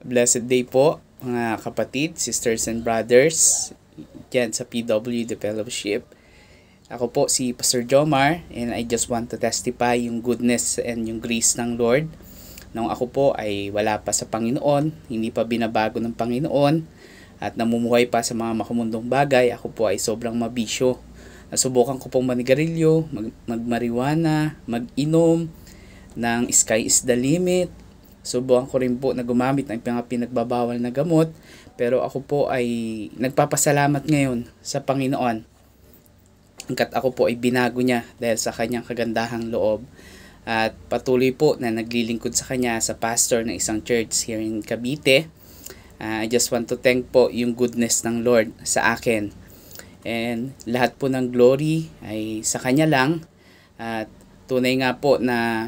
Blessed day po mga kapatid, sisters and brothers dyan sa PWD Fellowship. Ako po si Pastor Jomar and I just want to testify yung goodness and yung grace ng Lord. Nung ako po ay wala pa sa Panginoon, hindi pa binabago ng Panginoon at namumuhay pa sa mga makamundong bagay, ako po ay sobrang mabisyo. Nasubukan ko pong manigarilyo, magmariwana, mag-inom ng sky is the limit. Subukan ko rin po na gumamit ng mga pinagbabawal na gamot, pero ako po ay nagpapasalamat ngayon sa Panginoon. Hanggat ako po ay binago niya dahil sa kanyang kagandahang loob. At patuloy po na naglilingkod sa kanya sa pastor ng isang church here in Cavite. I just want to thank po yung goodness ng Lord sa akin. And lahat po ng glory ay sa kanya lang. At tunay nga po na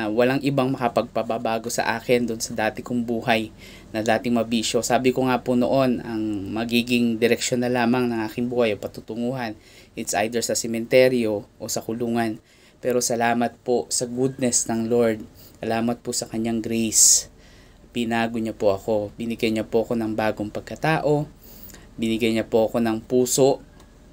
walang ibang makapagpababago sa akin doon sa dati kong buhay na dating mabisyo. Sabi ko nga po noon, ang magiging direksyon na lamang ng aking buhay o patutunguhan, it's either sa sementeryo o sa kulungan. Pero salamat po sa goodness ng Lord. Salamat po sa kanyang grace. Binago niya po ako. Binigyan niya po ako ng bagong pagkatao. Binigyan niya po ako ng puso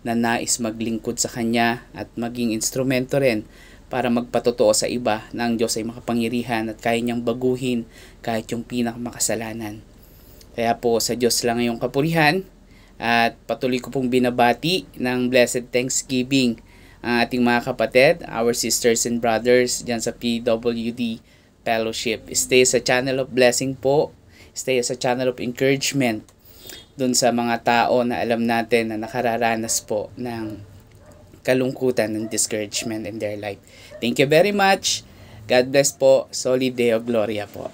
na nais maglingkod sa kanya at maging instrumento rin para magpatotoo sa iba na ang Diyos ay makapangyarihan at kaya niyang baguhin kahit yung pinakamakasalanan. Kaya po sa Diyos lang yung kapurihan at patuloy ko pong binabati ng Blessed Thanksgiving ang ating mga kapatid, our sisters and brothers dyan sa PWD Fellowship. Stay sa channel of blessing po. Stay sa channel of encouragement dun sa mga tao na alam natin na nakararanas po ng kalungkutan and discouragement in their life. Thank you very much. God bless po. Solid Deo Gloria po.